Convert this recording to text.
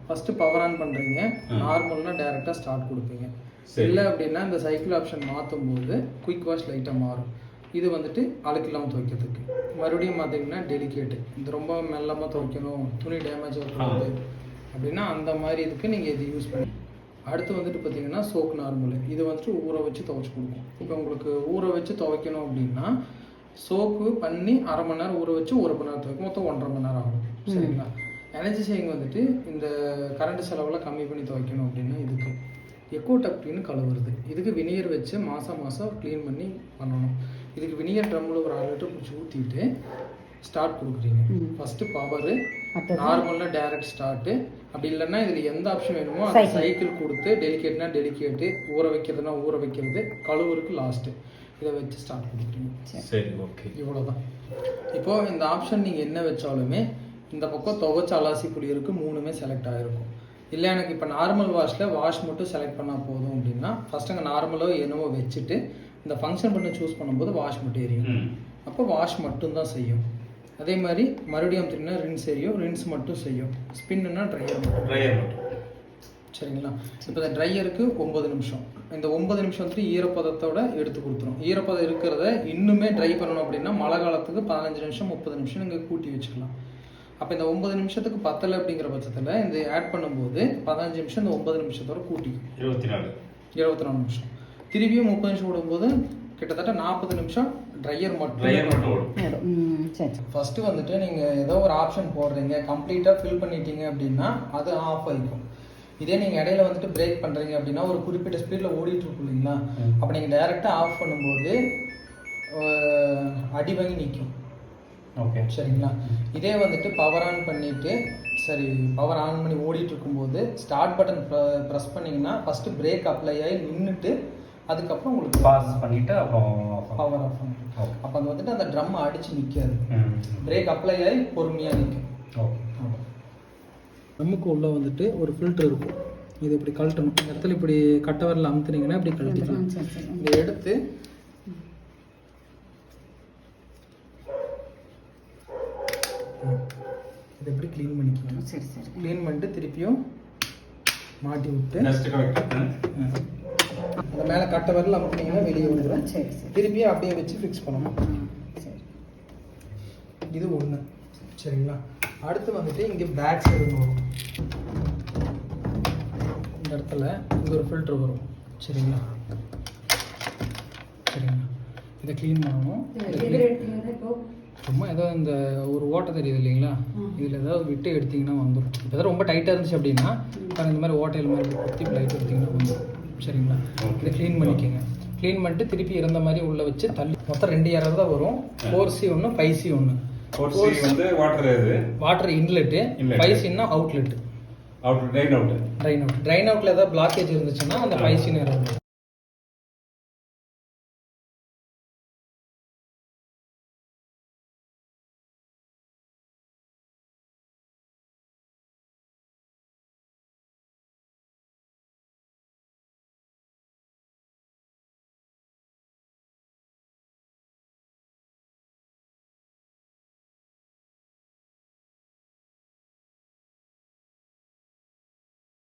First power on பண்ணுறீங்க. நார்மல்னா டேரெக்டாக start கொடுப்பீங்க. இல்லை அப்படின்னா இந்த சைக்கிள் ஆப்ஷன் மாற்றும் போது குயிக் வாஷ் லைட்டாக மாறும். இது வந்துட்டு அழுக்கு இல்லாமல் துவைக்கிறதுக்கு. மறுபடியும் பார்த்தீங்கன்னா டெலிகேட்டு, இது ரொம்ப மெல்லமாக துவைக்கணும், துணி டேமேஜ் ஆகக்கூடாது அப்படின்னா அந்த மாதிரி இதுக்கு நீங்கள் இது யூஸ் பண்ணி. அடுத்து வந்துட்டு பார்த்தீங்கன்னா சோக் நார்மல், இது வந்துட்டு ஊற வச்சு துவைச்சி கொடுக்கும். இப்போ உங்களுக்கு ஊற வச்சு துவைக்கணும் அப்படின்னா சோப்பு பண்ணி அரை மணி நேரம் ஊற வச்சு 1 மணி நேரம் துவைக்கும், மொத்தம் 1.5 மணி நேரம் ஆகும். சரிங்களா? எனர்ஜி சேவிங் வந்துட்டு இந்த கரண்ட் செலவெல்லாம் கம்மி பண்ணி துவைக்கணும் அப்படின்னா இதுக்கு எக்கோடப்டின்னு கழுவுறது. இதுக்கு வினிகர் வச்சு மாதம் க்ளீன் பண்ணி பண்ணணும். இதுக்கு வினிகர் ட்ரம்மில் ஒரு 1/2 லிட்டர் பிடிச்சி ஊற்றிட்டு ஸ்டார்ட் கொடுக்குறீங்க. ஃபஸ்ட்டு பவரு, நார்மலாக டேரக்ட் ஸ்டார்ட்டு. அப்படி இல்லைன்னா இதில் எந்த ஆப்ஷன் வேணுமோ அந்த சைக்கிள் கொடுத்து, டெலிகேட்னா டெலிகேட்டு, ஊற வைக்கிறதுனா ஊற வைக்கிறது, கழுவுறதுக்கு லாஸ்ட்டு. இதை வச்சு ஸ்டார்ட் கொடுக்குறீங்க. சரி, ஓகே, இவ்வளோதான். இப்போது இந்த ஆப்ஷன் நீங்கள் என்ன வச்சாலுமே இந்த பக்கம் துவைச்ச அலாசி புளியருக்கு 3மே செலக்ட் ஆகிருக்கும். இல்லை எனக்கு இப்போ நார்மல் வாஷில் வாஷ் மட்டும் செலக்ட் பண்ணால் போதும் அப்படின்னா ஃபஸ்ட் அங்கே நார்மலாக என்னவோ வச்சுட்டு இந்த ஃபங்க்ஷன் பண்ணி சூஸ் பண்ணும்போது வாஷ் மட்டும் எரியும். அப்போ வாஷ் மட்டும்தான் செய்யும். அதே மாதிரி மறுபடியும் திரும்பினா ரின்ஸ் எரியும், ரின்ஸ் மட்டும் செய்யும். ஸ்பின்னுன்னா ட்ரையர் மட்டும். சரிங்களா? இப்போ இந்த ட்ரையருக்கு 9 நிமிஷம். இந்த 9 நிமிஷம் வந்துட்டு ஈரப்பதத்தோட எடுத்து கொடுத்துரும். ஈரப்பதம் இருக்கிறத இன்னுமே ட்ரை பண்ணணும் அப்படின்னா மழை காலத்துக்கு 15 நிமிஷம் 30 நிமிஷம் நீங்கள் கூட்டி வச்சுக்கலாம். அப்போ இந்த 9 நிமிஷத்துக்கு பத்தலை அப்படிங்கிற பட்சத்தில் இந்த ஆட் பண்ணும்போது 15 நிமிஷம் இந்த 9 நிமிஷத்தோட கூட்டிக்கும் 24 நிமிஷம். திரும்பியும் 30 நிமிஷம் விடும்போது கிட்டத்தட்ட 40 நிமிஷம் ட்ரையர் மட்டும். ஃபஸ்ட்டு வந்துட்டு நீங்கள் ஏதோ ஒரு ஆப்ஷன் போடுறீங்க, கம்ப்ளீட்டாக ஃபில் பண்ணிட்டீங்க அப்படின்னா அது ஆஃப் ஆகிக்கும். இதே நீங்கள் இடையில வந்துட்டு பிரேக் பண்ணுறீங்க அப்படின்னா ஒரு குறிப்பிட்ட ஸ்பீடில் ஓடிட்டு இருக்கும் இல்லைங்களா, அப்போ நீங்கள் டைரெக்டாக ஆஃப் பண்ணும்போது அடி வாங்கி நிற்கும். ஓகே, சரிங்களா? இதே வந்துட்டு பவர் ஆன் பண்ணிவிட்டு பவர் ஆன் பண்ணி ஓடிட்டு இருக்கும்போது ஸ்டார்ட் பட்டன் ப்ரெஸ் பண்ணிங்கன்னா ஃபஸ்ட்டு பிரேக் அப்ளை ஆகி நின்றுட்டு அதுக்கப்புறம் உங்களுக்கு பாஸ் பண்ணிவிட்டு அப்புறம் பவர் ஆஃப் பண்ணிட்டு அப்போ அது வந்துட்டு அந்த ட்ரம் அடித்து நிற்காது. பிரேக் அப்ளை ஆகி பொறுமையாக நிற்கும். ஓகே. ட்ரம்முக்கு உள்ளே வந்துட்டு ஒரு ஃபில்டர் இருக்கும். இது இப்படி கழட்டணும். இந்த இடத்துல இப்படி கட்டவரில் அமுத்துனீங்கன்னா இப்படி கழட்டிக்கலாம். இதை எடுத்து இதை எப்படி க்ளீன் பண்ணிக்கணும். க்ளீன் பண்ணிட்டு திருப்பியும் மாட்டி விட்டு அந்த மேலே கட்ட வரல அமுத்தினீங்கன்னா வெளியே வந்துடும். திருப்பியும் அப்படியே வச்சு ஃபிக்ஸ் பண்ணணும். இது ஒன்று. சரிங்களா? அடுத்து வந்துட்டு இங்கே பேக் சைடு வரும். இந்த இடத்துல இங்கே ஒரு ஃபில்ட்ரு வரும். சரிங்களா? இதை க்ளீன் பண்ணணும். சும்மா ஏதோ இந்த ஒரு ஓட்டை தெரியுது இல்லைங்களா, இதில் ஏதாவது விட்டு எடுத்திங்கன்னா வந்துடும். இப்போ ஏதாவது ரொம்ப டைட்டாக இருந்துச்சு அப்படின்னா இந்த மாதிரி ஓட்டையில் மாதிரி குத்தி லைட் எடுத்திங்கன்னா வந்துடும். சரிங்களா? இதை க்ளீன் பண்ணிக்கோங்க. க்ளீன் பண்ணிட்டு திருப்பி இருந்த மாதிரி உள்ளே வச்சு தள்ளி மொத்தம் 2 ஏரர் தான் வரும். 4C 1, 5C 1. 4C வந்து வாட்டர் இன்லெட்டு, 5Cன்னா அவுட்லெட். ட்ரைன் அவுட்டில் ஏதாவது பிளாக்கேஜ் இருந்துச்சுன்னா அந்த 5C ஏரர் வரும்.